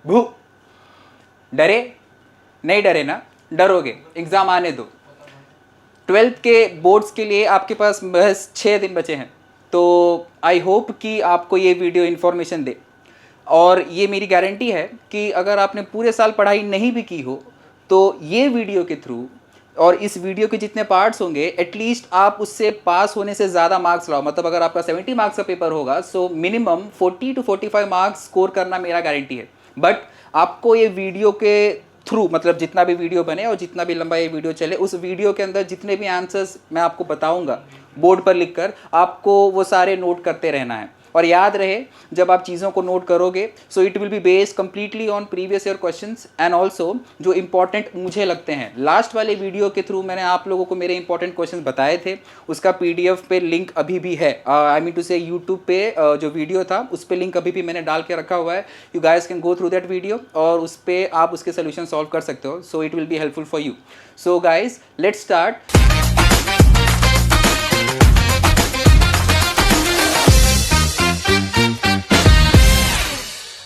भू, डरे नहीं डरे ना, डरोगे, एग्जाम आने दो। 12th के बोर्ड्स के लिए आपके पास बस 6 दिन बचे हैं, तो आई होप कि आपको ये वीडियो इन्फॉर्मेशन दे। और ये मेरी गारंटी है कि अगर आपने पूरे साल पढ़ाई नहीं भी की हो तो ये वीडियो के थ्रू और इस वीडियो के जितने पार्ट्स होंगे एटलीस्ट आप उससे पास होने से ज़्यादा मार्क्स लाओ। मतलब अगर आपका 70 मार्क्स का पेपर होगा so minimum 40 to 45 marks score करना मेरा गारंटी है। बट आपको ये वीडियो के थ्रू, मतलब जितना भी वीडियो बने और जितना भी लंबा ये वीडियो चले, उस वीडियो के अंदर जितने भी आंसर्स मैं आपको बताऊंगा बोर्ड पर लिखकर, आपको वो सारे नोट करते रहना है। और याद रहे, जब आप चीज़ों को नोट करोगे so it will be based completely on previous year questions and also जो इंपॉर्टेंट मुझे लगते हैं। लास्ट वाले वीडियो के थ्रू मैंने आप लोगों को मेरे इंपॉर्टेंट क्वेश्चंस बताए थे, उसका पीडीएफ पे लिंक अभी भी है। आई मीन टू से यूट्यूब पे जो वीडियो था उस पर लिंक अभी भी मैंने डाल के रखा हुआ है। You guys can go through that video और उस पर आप उसके सोल्यूशन सॉल्व कर सकते हो। So it will be helpful for you. So guys let's start.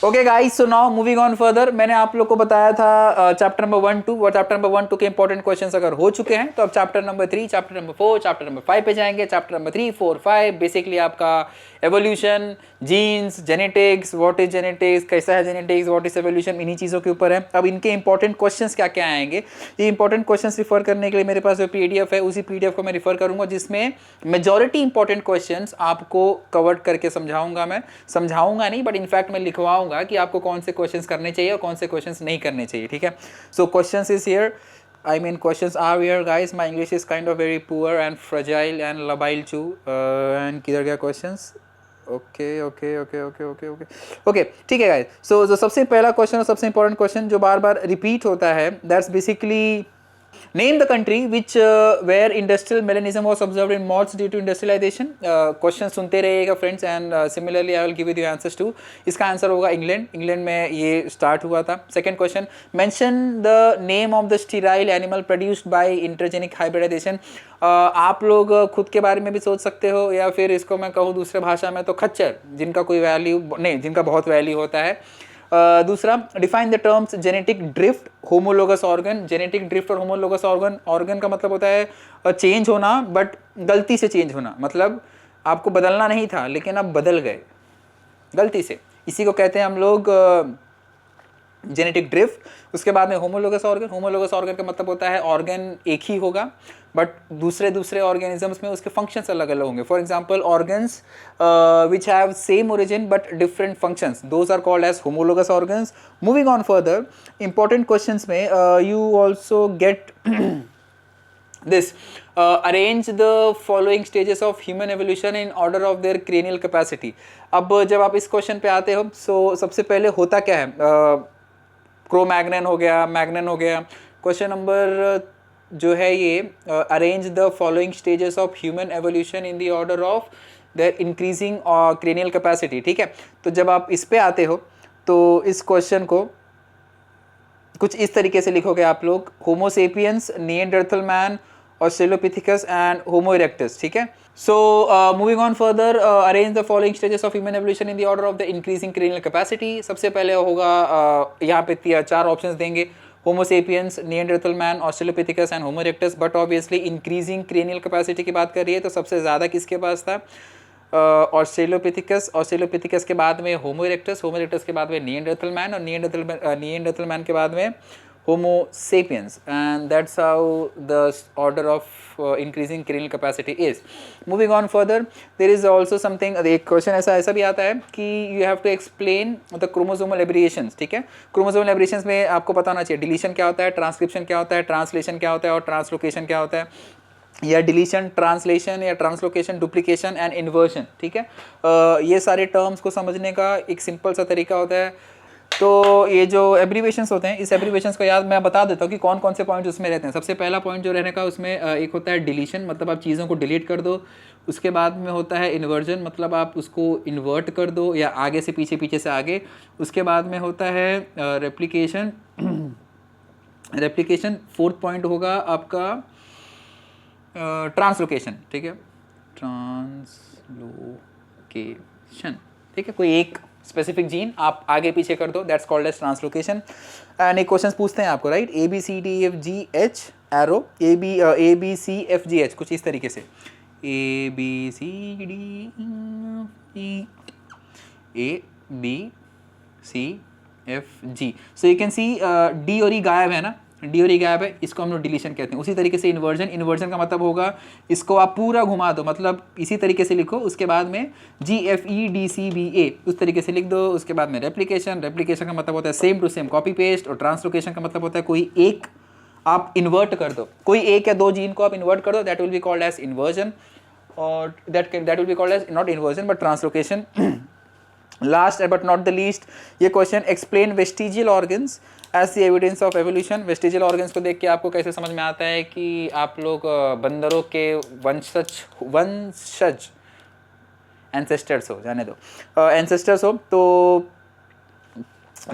Okay guys, so now moving on further. मैंने आप लोग को बताया था चैप्टर नंबर 1 2 और चैप्टर नंबर 1 2 के इंपॉर्टेंट क्वेश्चंस अगर हो चुके हैं तो अब chapter number 3, chapter number 4, chapter number 5 पे जाएंगे। चैप्टर नंबर 3, 4, 5 बेसिकली आपका evolution, genes, genetics, what is genetics, कैसा है जेनेटिक्स, व्हाट इज एवोल्यूशन, इन्हीं चीज़ों के ऊपर है। अब इनके इंपॉर्टेंट क्वेश्चंस क्या क्या आएंगे, ये इंपॉर्टेंट क्वेश्चंस रिफर करने के लिए मेरे पास जो पीडीएफ है उसी पीडीएफ को मैं रिफर करूंगा, जिसमें मेजॉरिटी इंपॉर्टेंट क्वेश्चंस आपको कवर करके समझाऊंगा। मैं समझाऊंगा नहीं बट इनफैक्ट मैं लिखवाऊंगा कि आपको कौन से क्वेश्चंस करने चाहिए और कौन से क्वेश्चंस नहीं करने चाहिए। ठीक है, सो questions is here, I mean questions are here guys. My English is kind of very poor and fragile and labile too. And किधर गया questions? Okay, ठीक है गाइस। सो जो सबसे पहला क्वेश्चन और सबसे इंपॉर्टेंट क्वेश्चन जो बार बार रिपीट होता है, that's basically name the country which were industrial melanism was observed in moths due to industrialization. Question सुनते रहिएगा friends and similarly I will give you the answers too. इसका answer होगा England. England में ये start हुआ था। Second question, mention the name of the sterile animal produced by intergenic hybridization. आप लोग खुद के बारे में भी सोच सकते हो या फिर इसको मैं कहूँ दूसरे भाषा में तो खच्चर, जिनका कोई वैल्यू नहीं, जिनका बहुत वैल्यू होता है। दूसरा, define the terms genetic drift, homologous organ. Genetic drift और होमोलोगस ऑर्गन, ऑर्गन का मतलब होता है चेंज होना बट गलती से चेंज होना, मतलब आपको बदलना नहीं था लेकिन आप बदल गए गलती से, इसी को कहते हैं हम लोग जेनेटिक ड्रिफ्ट। उसके बाद में होमोलोगस ऑर्गन। होमोलोगस ऑर्गन का मतलब होता है ऑर्गन एक ही होगा बट दूसरे दूसरे ऑर्गेनिजम्स में उसके फंक्शंस अलग अलग होंगे। For example organs which have same origin but different functions, those are called as homologous organs. Moving on further, important questions में you also get this arrange the following stages of human evolution in order of their cranial capacity। अब जब आप इस question पे आते हो सो सबसे पहले होता क्या है, क्रोमैग्नन हो गया, मैग्नन हो गया। क्वेश्चन नंबर जो है ये, arrange the following stages of human evolution in the order of the increasing cranial capacity. ठीक है, तो जब आप इस पे आते हो तो इस क्वेश्चन को कुछ इस तरीके से लिखोगे आप लोग, Homo sapiens, Neanderthal man, Australopithecus and homo erectus. ठीक है, so moving on further, arrange the following stages of human evolution in the order of the increasing cranial capacity. सबसे पहले होगा यहाँ पे 4 ऑप्शंस देंगे, Homo sapiens, Neanderthal man, Australopithecus and homo erectus. But obviously increasing cranial capacity की बात कर रही है तो सबसे ज़्यादा किसके पास था, ऑस्ट्रेलोपिथेकस। ऑस्ट्रेलोपिथेकस के बाद में होमो इरेक्टस, होमो इरेक्टस के बाद में निएंडरथल मैन और निएंडरथल मैन के बाद में Homo sapiens, and that's how the order of increasing cranial capacity is. Moving on further, there is also something, एक क्वेश्चन ऐसा भी आता है कि you have to explain the chromosomal aberrations. ठीक है, क्रोमोसोमल एब्रिएशंस में आपको पता होना चाहिए डिलीशन क्या होता है, ट्रांसक्रिप्शन क्या होता है, ट्रांसलेशन क्या होता है और ट्रांसलोकेशन क्या होता है, या डिलीशन, ट्रांसलेशन या ट्रांसलोकेशन, डुप्लीकेशन एंड इन्वर्शन। ठीक है, ये सारे टर्म्स को समझने का एक सिंपल सा तरीका होता है। तो ये जो एब्रीवेशंस होते हैं, इस एब्रीवेशंस को याद मैं बता देता हूँ कि कौन कौन से पॉइंट्स उसमें रहते हैं। सबसे पहला पॉइंट जो रहने का उसमें एक होता है डिलीशन, मतलब आप चीज़ों को डिलीट कर दो। उसके बाद में होता है इन्वर्जन, मतलब आप उसको इन्वर्ट कर दो या आगे से पीछे, पीछे से आगे। उसके बाद में होता है रेप्लिकेशन। रेप्लिकेशन फोर्थ पॉइंट होगा आपका ट्रांसलोकेशन। ठीक है, ट्रांसलोकेशन। ठीक है, कोई एक स्पेसिफिक जीन आप आगे पीछे कर दो, that's called as translocation. And एक क्वेश्चन पूछते हैं आपको, राइट, ABCDEFGH एरो, ABCFGH कुछ इस तरीके से, ABCDEABCFG। So you can see D और ई गायब है ना, डी और ई गायब है, इसको हम लोग डिलीशन कहते हैं। उसी तरीके से इन्वर्जन, इन्वर्जन का मतलब होगा इसको आप पूरा घुमा दो, मतलब इसी तरीके से लिखो, उसके बाद में GFEDCBA उस तरीके से लिख दो। उसके बाद में रेप्लिकेशन, रेप्लिकेशन का मतलब होता है same to same copy paste, और ट्रांसलोकेशन का मतलब होता है कोई एक आप इन्वर्ट कर दो, कोई एक या दो जीन को आप इन्वर्ट कर दो, that will be called as inversion, और that will be called as not inversion but translocation. Last but not the least, ये question, explain vestigial organs as the evidence of evolution. Vestigial organs को देख के आपको कैसे समझ में आता है कि आप लोग बंदरों के वंशज एंसेस्टर्स हो, जाने दो, एंसेस्टर्स हो, तो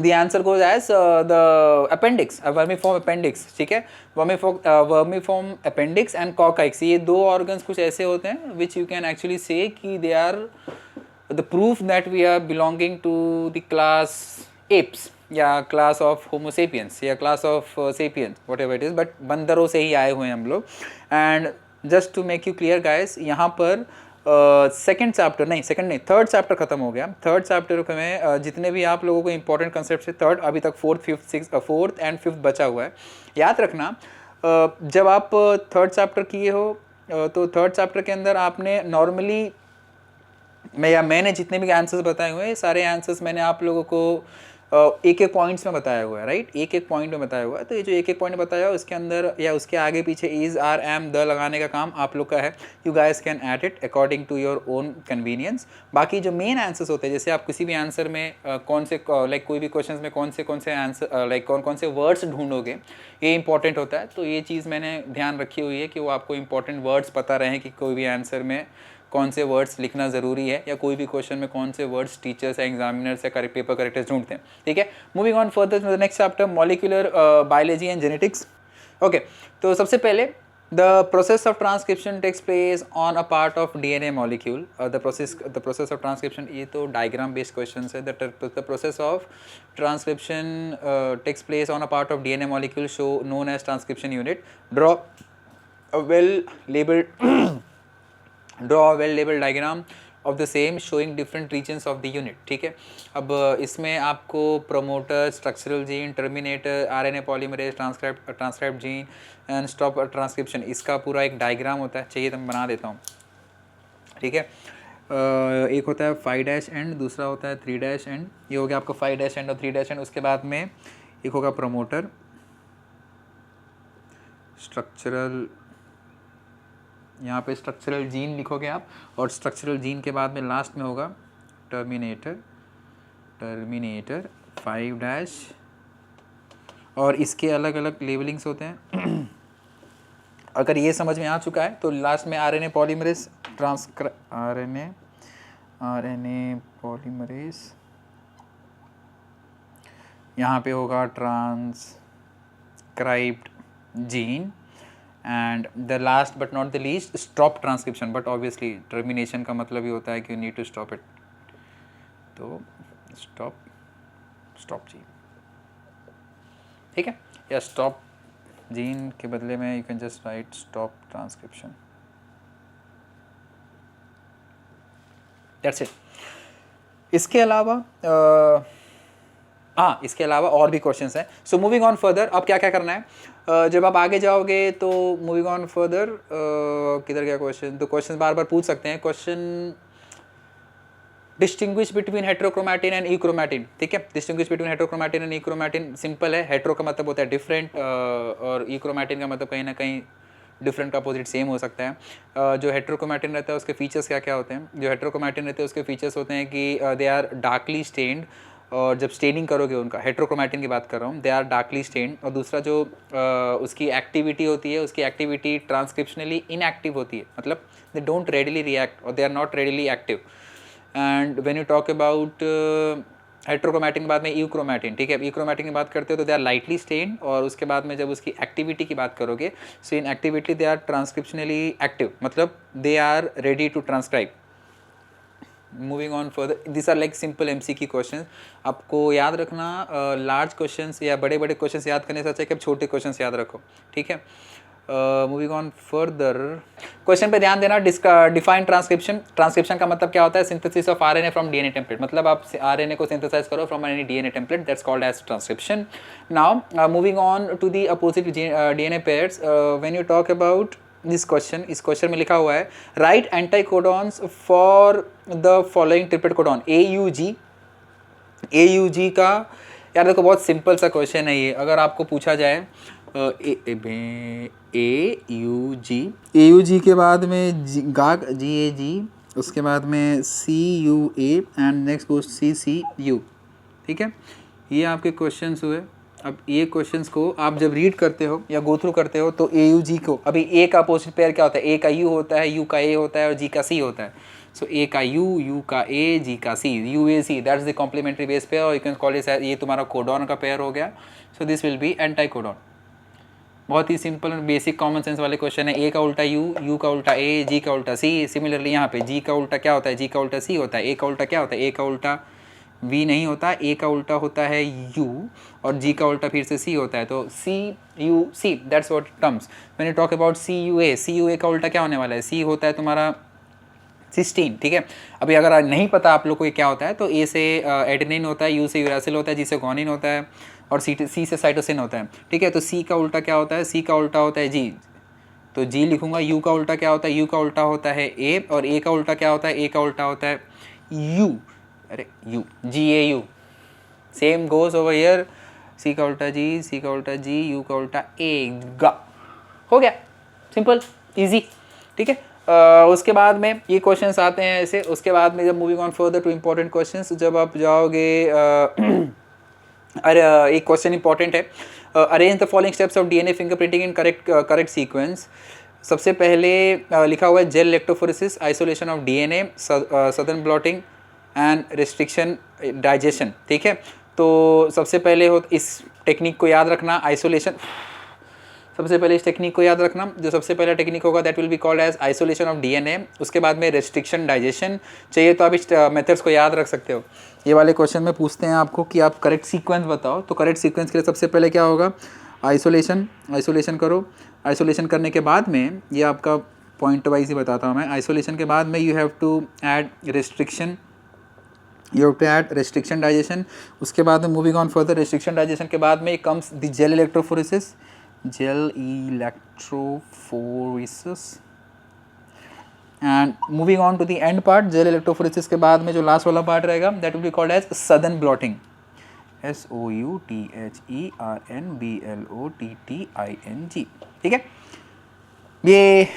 the answer goes as the appendix, vermiform appendix, ठीक है, vermiform appendix and coccyx, ये दो organs कुछ ऐसे होते हैं which you can actually say कि they are the proof that we are belonging to the class apes या class of homo sapiens या class of sapiens, whatever it is, but बंदरों से ही आए हुए हैं हम लोग। and just to make you clear guys, यहाँ पर सेकेंड चैप्टर नहीं, सेकेंड नहीं, थर्ड चैप्टर खत्म हो गया। थर्ड चैप्टर में जितने भी आप लोगों को इंपॉर्टेंट कंसेप्ट है, थर्ड, अभी तक फोर्थ एंड फिफ्थ बचा हुआ है। याद रखना, जब आप थर्ड चैप्टर किए हो तो थर्ड चैप्टर के अंदर आपने नॉर्मली मैंने जितने भी आंसर्स बताए हुए हैं, सारे आंसर्स मैंने आप लोगों को एक एक पॉइंट्स में बताया हुआ है, राइट, एक एक पॉइंट में बताया हुआ है। तो ये जो एक एक पॉइंट बताया हो, उसके अंदर या उसके आगे पीछे इज, आर, एम, द लगाने का काम आप लोग का है। You guys can add it according to your own convenience. बाकी जो मेन आंसर्स होते हैं, जैसे आप किसी भी आंसर में कौन से लाइक कोई भी क्वेश्चन में कौन से आंसर लाइक कौन से वर्ड्स ढूंढोगे, ये इंपॉर्टेंट होता है। तो ये चीज़ मैंने ध्यान रखी हुई है कि वो आपको इंपॉर्टेंट वर्ड्स पता रहें कि कोई भी आंसर में कौन से वर्ड्स लिखना ज़रूरी है, या कोई भी क्वेश्चन में कौन से वर्ड्स टीचर्स या एग्जामिनर्स या पेपर करेक्टर्स ढूंढते हैं, ठीक है। Moving on further to the next chapter, molecular biology and genetics. Okay, तो सबसे पहले the process of transcription takes place on a part of DNA molecule. The process of transcription, ये तो डायग्राम बेस्ड क्वेश्चन है। The process of transcription takes place on a part of DNA molecule show known as transcription unit. Draw a well labeled diagram of the same showing different regions of the unit, ठीक है। अब इसमें आपको promoter, structural gene, terminator, RNA polymerase, transcribe gene and stop transcription, इसका पूरा एक diagram होता है। चाहिए तो मैं बना देता हूँ, ठीक है। एक होता है 5' एंड, दूसरा होता है 3' एंड। ये हो गया आपका 5' एंड और 3' एंड। उसके बाद में एक होगा प्रोमोटर, स्ट्रक्चरल, यहाँ पे स्ट्रक्चरल जीन लिखोगे आप, और स्ट्रक्चरल जीन के बाद में लास्ट में होगा टर्मिनेटर 5', और इसके अलग अलग लेबलिंग्स होते हैं। अगर ये समझ में आ चुका है तो लास्ट में RNA पॉलीमरेज, RNA पॉलीमरेज, यहाँ पे होगा transcribed gene, and the last but not the least stop transcription. But obviously termination का मतलब ही होता है कि you need to stop it, तो स्टॉप जीन, ठीक है, या स्टॉप जीन के बदले में you can just write stop transcription, that's it. इसके अलावा इसके अलावा और भी क्वेश्चंस हैं। सो मूविंग ऑन फर्दर, अब क्या क्या करना है, जब आप आगे जाओगे तो मूविंग ऑन फर्दर, किधर गया क्वेश्चन, तो क्वेश्चन बार बार पूछ सकते हैं। Question distinguish between heterochromatin and euchromatin, ठीक है। Distinguish between heterochromatin and euchromatin simple है। हेट्रो का मतलब होता है डिफरेंट, और ई-क्रोमैटिन का मतलब कहीं ना कहीं डिफरेंट का अपोजिट सेम हो सकता है। जो हेट्रोक्रोमैटिन रहता है उसके फीचर्स क्या क्या होते हैं, जो हेट्रोक्रोमैटिन रहते हैं उसके फीचर्स होते हैं कि दे आर डार्कली स्टेन्ड, और जब स्टेनिंग करोगे उनका, हेट्रोक्रोमैटिन की बात कर रहा हूँ, दे आर डार्कली स्टेन्ड। और दूसरा जो उसकी एक्टिविटी होती है, उसकी एक्टिविटी ट्रांसक्रिप्शनली इनएक्टिव होती है, मतलब दे डोंट रेडिली रिएक्ट और they are not readily active. And when you talk about heterochromatin के बाद में ई-क्रोमैटिन, ठीक है, ई-क्रोमैटिन की बात करते हो तो दे आर लाइटली स्टेन्ड, और उसके बाद में जब उसकी एक्टिविटी की बात करोगे, so in activity they are transcriptionally active, मतलब they are ready to transcribe, moving on further, this are like simple MCQ question. आपको याद रखना लार्ज क्वेश्चंस या बड़े बड़े क्वेश्चंस याद करने से अच्छा है कि आप छोटे क्वेश्चंस याद रखो. ठीक है. मूविंग ऑन फर्दर, क्वेश्चन पे ध्यान देना. Define transcription. ट्रांसक्रिप्शन का मतलब क्या होता है? Synthesis of RNA from DNA template. मतलब आप RNA को सिंथेसाइज करो from any DNA template, that's called as transcription. Now moving on to the opposite DNA pairs, when you talk about this question, इस क्वेश्चन में लिखा हुआ है write anti codons for the following triplet codon AUG. AUG का यार देखो बहुत simple सा क्वेश्चन है ये. अगर आपको पूछा जाए AUG के बाद में GAG, उसके बाद में CUA and next goes CCU. ठीक है, ये आपके क्वेश्चंस हुए. अब ये क्वेश्चंस को आप जब रीड करते हो या गो थ्रू करते हो तो AUG को, अभी A का अपोजिट पेयर क्या होता है? A का U होता है, U का A होता है और G का C होता है. सो A का U का A, G का C, UAC, that's the complementary base pair. और यू कैन कॉल इट, ये तुम्हारा कोडॉन का पेयर हो गया. So this will be anti codon. बहुत ही सिंपल और बेसिक कॉमन सेंस वाले क्वेश्चन है. A का उल्टा U, U का उल्टा A, G का उल्टा C. सिमिलरली यहाँ पे G का उल्टा क्या होता है? G का उल्टा C होता है. A का उल्टा क्या होता है? A का उल्टा V नहीं होता, A का उल्टा होता है U और G का उल्टा फिर से C होता है. तो CUC, that's what terms. When you talk about CUA, CUA का उल्टा क्या होने वाला है? C होता है तुम्हारा सिस्टीन. ठीक है, अभी अगर नहीं पता आप लोग को ये क्या होता है तो A से एडेनिन होता है, U से यूरासिल होता है, G से गुआनिन होता है और C से साइटोसिन होता है. ठीक है, तो C का उल्टा क्या होता है? C का उल्टा होता है G. तो G लिखूंगा. U का उल्टा क्या होता है? U का उल्टा होता है A. और A का उल्टा क्या होता है? A का उल्टा होता है U. अरे U, GAU. Same goes over here. C का उल्टा G, C का उल्टा G, U का उल्टा A. गा हो गया, सिंपल इजी. ठीक है, उसके बाद में ये क्वेश्चंस आते हैं ऐसे. उसके बाद में जब moving on further to important questions, जब आप जाओगे अरे एक क्वेश्चन इंपॉर्टेंट है. Arrange the following steps of DNA fingerprinting in correct sequence. सबसे पहले लिखा हुआ है gel electrophoresis, isolation of DNA, Southern blotting and restriction digestion. ठीक है, तो सबसे पहले हो इस टेक्निक को याद रखना, आइसोलेशन. सबसे पहले इस टेक्निक को याद रखना. जो सबसे पहला टेक्निक होगा that will be called as isolation of DNA. उसके बाद में रेस्ट्रिक्शन डाइजेशन. चाहिए तो आप इस मेथड्स को याद रख सकते हो. ये वाले क्वेश्चन में पूछते हैं आपको कि आप करेक्ट सीक्वेंस बताओ. तो करेक्ट सीक्वेंस के लिए सबसे पहले क्या होगा? आइसोलेशन करो. आइसोलेशन करने के बाद में, ये आपका पॉइंट वाइज ही बताता हूँ मैं. आइसोलेशन के बाद में you have to add restriction, restriction digestion. उसके बाद में moving on further, restriction digestion के बाद में comes the gel electrophoresis. And moving on to the end part, gel electrophoresis के बाद में जो लास्ट वाला पार्ट रहेगा that will be called as Southern blotting. SOUTHERNBLOTTING. ठीक है, ये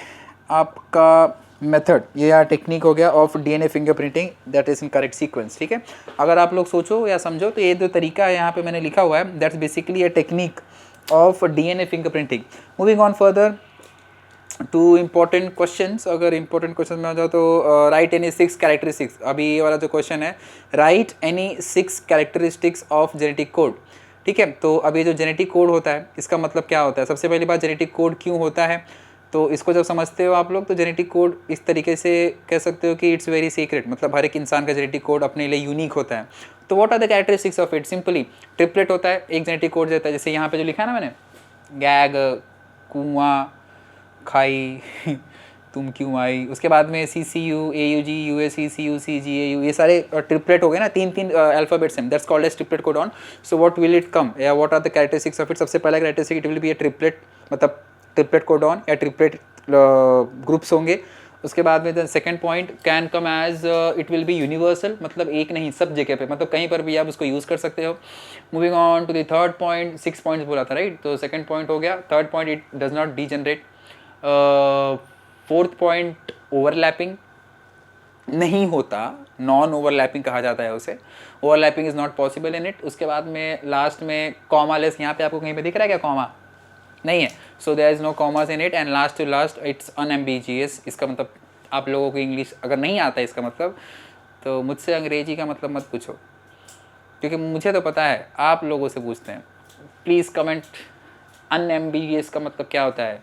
आपका मेथड, ये यार टेक्निक हो गया of DNA fingerprinting that is in correct sequence. ठीक है, अगर आप लोग सोचो या समझो तो ये जो तरीका है यहाँ पे मैंने लिखा हुआ है that's basically a technique of DNA fingerprinting. Moving on further to important questions. अगर इम्पोर्टेंट क्वेश्चन में आ जाओ तो राइट एनी 6 कैरेक्टरिस्टिक्स. अभी ये वाला जो क्वेश्चन है, right any 6 characteristics of genetic code. ठीक है, तो अभी जो जेनेटिक कोड होता है इसका मतलब क्या होता है? सबसे पहली बात, जेनेटिक कोड क्यों होता है? तो इसको जब समझते हो आप लोग तो जेनेटिक कोड इस तरीके से कह सकते हो कि इट्स वेरी सीक्रेट. मतलब हर एक इंसान का जेनेटिक कोड अपने लिए यूनिक होता है. तो what are the characteristics of it? Simply triplet होता है, एक जेनेटिक कोड देता है. जैसे यहाँ पे जो लिखा है ना मैंने, गैग, कुआं, खाई, तुम क्यों आई. उसके बाद में CCU, AUG, UAC, CUC, GAU, ये सारे ट्रिपलेट हो गए ना, तीन अल्फाबेट्स हैं. That's called as triplet codon. So what will it come या what are the characteristics of it? सबसे पहला characteristic, it will be a triplet, मतलब ट्रिपलेट कोडॉन या ट्रिपलेट ग्रुप्स होंगे. उसके बाद में the second point can come as it will be universal, मतलब एक नहीं सब जगह पे, मतलब कहीं पर भी आप उसको यूज़ कर सकते हो. Moving on to the third point, 6 points बोला था राइट, तो सेकंड पॉइंट हो गया. Third point, it does not degenerate. Fourth point, overlapping नहीं होता, नॉन ओवरलैपिंग कहा जाता है उसे. Overlapping is not possible in it. उसके बाद में लास्ट में कॉमा लेस, यहाँ पे आपको कहीं पे दिख रहा है क्या कॉमा? नहीं है. So there is no commas in it. And last to last it's unambiguous. इसका मतलब आप लोगों को इंग्लिश अगर नहीं आता इसका मतलब, तो मुझसे अंग्रेजी का मतलब मत पूछो, क्योंकि मुझे तो पता है, आप लोगों से पूछते हैं. प्लीज़ कमेंट, अनएम्बिगियस का मतलब क्या होता है?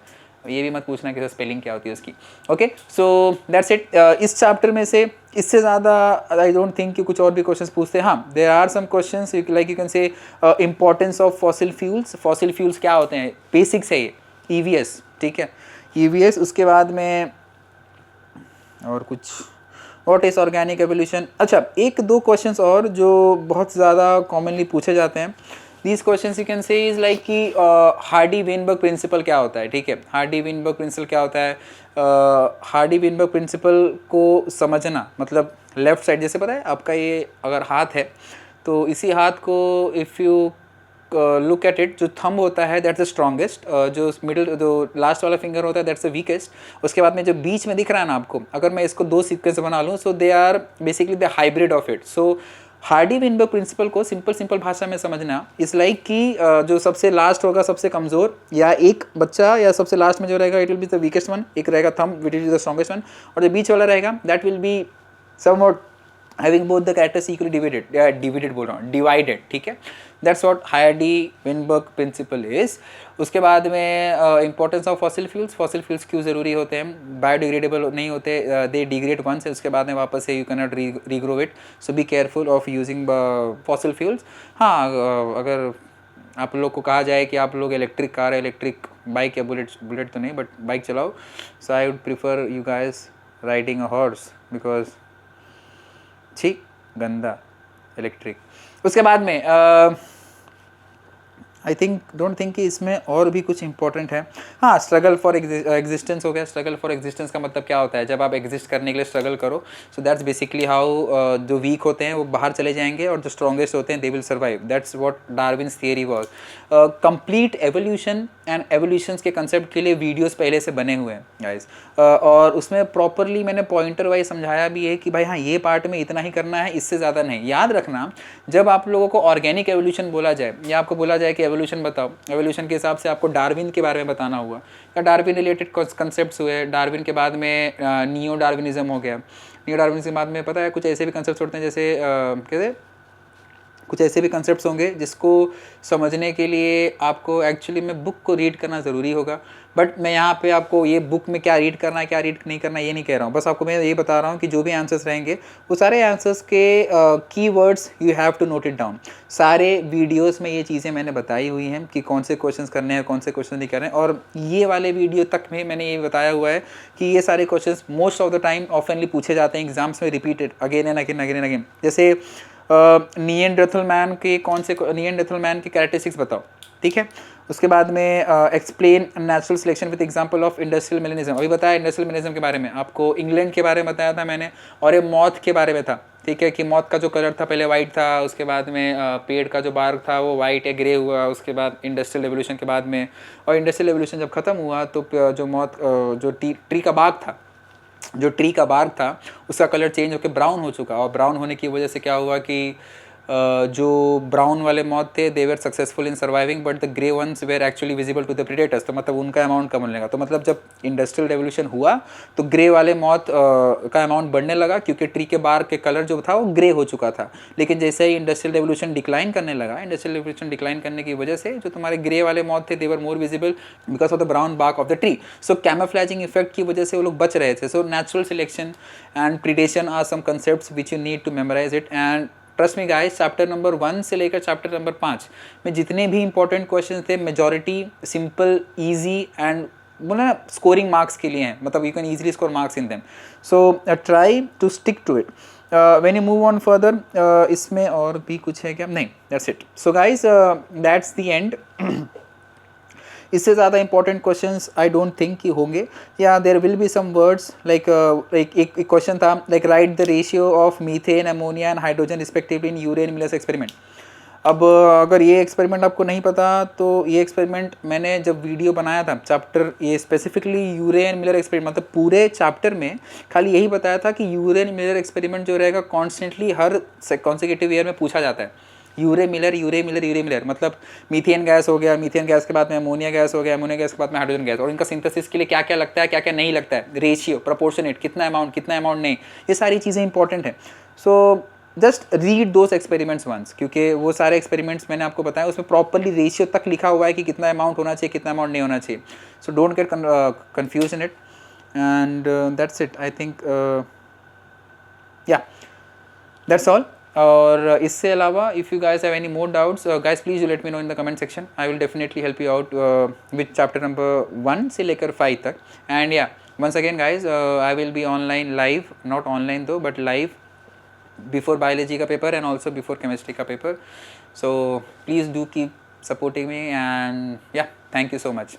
ये भी मत पूछना कि स्पेलिंग क्या होती है उसकी। Okay, so that's it. इस चैप्टर में से इससे ज़्यादा आई डोंट थिंक कि कुछ और भी क्वेश्चंस पूछते हैं। हाँ, there are some questions like you can say importance of fossil fuels. Fossil fuels क्या होते हैं, बेसिक्स है ये, ईवीएस, ठीक है, ईवीएस। उसके बाद में और कुछ, व्हाट इज ऑर्गेनिक एवोल्यूशन। अच्छा, एक दो क्वेश्चंस और जो बहुत ज़्यादा कॉमनली पूछे जाते हैं, दीज क्वेश्चंस यू कैन से इज लाइक कि हार्डी वेनबर्ग प्रिंसिपल क्या होता है, ठीक है, हार्डी वेनबर्ग प्रिंसिपल क्या होता है। हार्डी वेनबर्ग प्रिंसिपल को समझना मतलब लेफ्ट साइड, जैसे पता है आपका ये अगर हाथ है तो इसी हाथ को if you look at it, जो थंब होता है दैट्स द स्ट्रॉन्गेस्ट, जो मिडिल जो लास्ट वाला फिंगर होता है दैट्स द वीकेस्ट। उसके बाद में जो बीच में दिख रहा है ना आपको, अगर मैं इसको दो सीक्वेंस बना लूँ, so they are basically the hybrid of it. So Hardy Weinberg principle को सिंपल भाषा में समझना इस लाइक कि जो सबसे लास्ट होगा सबसे कमज़ोर, या एक बच्चा या सबसे लास्ट में जो रहेगा it will be the weakest one, एक रहेगा thumb which is the strongest one, और जो बीच वाला रहेगा that will be somewhat having both the characters equally divided बोल रहा हूँ, divided, ठीक है। That's what Hardy Weinberg principle is। उसके बाद में importance of fossil fuels. Fossil fuels क्यों ज़रूरी होते हैं, बायोडिग्रेडेबल नहीं होते, दे डिग्रेड वंस, उसके बाद में वापस से you can not regrow it, so be careful of using fossil fuels. हाँ, अगर आप लोग को कहा जाए कि आप लोग इलेक्ट्रिक कार, इलेक्ट्रिक बाइक या बुलेट तो नहीं बट बाइक चलाओ, so I would prefer you guys riding a horse, because ठीक गंदा इलेक्ट्रिक। उसके बाद में आई थिंक डोंट थिंक कि इसमें और भी कुछ इंपॉर्टेंट है। हाँ, स्ट्रगल फॉर एग्जिस्टेंस हो गया। स्ट्रगल फॉर एग्जिस्टेंस का मतलब क्या होता है, जब आप एग्जिस्ट करने के लिए स्ट्रगल करो, सो दैट्स बेसिकली हाउ जो वीक होते हैं वो बाहर चले जाएंगे और जो स्ट्रॉन्गेस्ट होते हैं they will survive. That's what Darwin's theory was. Complete evolution and evolutions के कंसेप्ट के लिए वीडियोस पहले से बने हुए हैं गाइस, और उसमें प्रॉपरली मैंने पॉइंटर वाइज समझाया भी है कि भाई हाँ, ये पार्ट में इतना ही करना है, इससे ज़्यादा नहीं। याद रखना, जब आप लोगों को ऑर्गेनिक एवोल्यूशन बोला जाए या आपको बोला जाए कि एवोल्यूशन बताओ, एवोल्यूशन के हिसाब से आपको डार्विन के बारे में बताना हुआ या डार्विन रिलेटेड कंसेप्ट्स हुए। डार्विन के बाद में नियो डार्विनिज्म हो गया। नियो डार्विनिज्म के बाद में पता है कुछ ऐसे भी कंसेप्ट्स होते हैं जैसे कैसे कुछ ऐसे भी कंसेप्ट्स होंगे जिसको समझने के लिए आपको एक्चुअली में बुक को रीड करना ज़रूरी होगा। बट मैं यहाँ पे आपको ये बुक में क्या रीड करना है क्या रीड नहीं करना ये नहीं कह रहा हूँ, बस आपको मैं ये बता रहा हूँ कि जो भी आंसर्स रहेंगे वो सारे आंसर्स के keywords you have to note it down. सारे वीडियोस में ये चीज़ें मैंने बताई हुई हैं कि कौन से क्वेश्चंस करने हैं कौन से क्वेश्चन नहीं करने हैं, और ये वाले वीडियो तक में मैंने ये बताया हुआ है कि ये सारे questions most of the time ऑफनली पूछे जाते हैं एग्जाम्स में, repeated again and again again and again. जैसे निएंडरथल मैन के निएंडरथल मैन के कैरेक्टरिस्टिक्स बताओ, ठीक है। उसके बाद में explain natural selection with example of industrial melanism. अभी बताया इंडस्ट्रियल मेलेनिज्म के बारे में, आपको इंग्लैंड के बारे में बताया था मैंने, और ये मौत के बारे में था, ठीक है, कि मौत का जो कलर था पहले वाइट था, उसके बाद में पेड़ का जो बार्क था वो वाइट या ग्रे हुआ, उसके बाद इंडस्ट्रियल रेवोल्यूशन के बाद में, और इंडस्ट्रियल रेवोल्यूशन जब खत्म हुआ तो जो मौत जो ट्री का बाग था, जो ट्री का बार्क था उसका कलर चेंज होकर ब्राउन हो चुका, और ब्राउन होने की वजह से क्या हुआ कि जो ब्राउन वाले मौत थे they were successful in surviving but the grey ones were actually visible to the predators. तो मतलब उनका अमाउंट कम होने लगा। तो मतलब जब इंडस्ट्रियल रेवोल्यूशन हुआ तो ग्रे वाले मौत का अमाउंट बढ़ने लगा क्योंकि ट्री के बार्क के कलर जो था वो ग्रे हो चुका था। लेकिन जैसे ही इंडस्ट्रियल रेवोल्यूशन डिक्लाइन करने लगा, इंडस्ट्रियल रेवोल्यूशन डिक्लाइन करने की वजह से जो तुम्हारे ग्रे वाले मौत थे they were more visible because of the brown bark of the tree. So camouflaging effect की वजह से वो लोग बच रहे थे। So natural selection and predation are some concepts which you need to memorise it. And trust me guys, chapter number 1 से लेकर चैप्टर नंबर 5 में जितने भी इंपॉर्टेंट क्वेश्चन थे मेजॉरिटी सिंपल, इजी एंड बोला ना स्कोरिंग मार्क्स के लिए हैं, मतलब you can easily score marks in them. So try to stick to it when you move on further. इसमें और भी कुछ है क्या? नहीं, that's it. So guys, that's the end. इससे ज़्यादा important questions I don't think कि होंगे, या there will be some words like एक क्वेश्चन था like write the ratio of methane, ammonia and hydrogen respectively in Urey Miller's experiment. अब अगर ये एक्सपेरिमेंट आपको नहीं पता तो ये एक्सपेरिमेंट मैंने जब वीडियो बनाया था चैप्टर, ये स्पेसिफिकली यूरेन मिलर एक्सपेरिमेंट, मतलब पूरे चैप्टर में खाली यही बताया था कि यूरेन मिलर एक्सपेरिमेंट जो रहेगा कॉन्स्टेंटली हर कॉन्सेक्यूटिव ईयर में पूछा जाता है। यूरे मिलर मतलब मीथेन गैस हो गया, मीथेन गैस के बाद में अमोनिया गैस हो गया, अमोनिया गैस के बाद में हाइड्रोजन गैस, और इनका सिंथेसिस के लिए क्या क्या लगता है क्या क्या नहीं लगता है, रेशियो, प्रोपोर्शनेट, कितना अमाउंट नहीं, ये सारी चीज़ें इंपॉर्टेंट है। So just read those experiments once, क्योंकि वो सारे एक्सपेरिमेंट्स मैंने आपको बताया उसमें प्रॉपरली रेशियो तक लिखा हुआ है कि कितना अमाउंट होना चाहिए, कितना अमाउंट नहीं होना चाहिए. So don't get confuse in it, and that's it. I think या दैट्स ऑल. और इससे अलावा if you guys have any more doubts guys please you let me know in the comment section. I will definitely help you out with chapter number 1 से लेकर 5 तक. And या once again guys, I will be online live, not online though but live, before biology ka paper and also before chemistry ka paper. So please do keep supporting me, and yeah, thank you so much.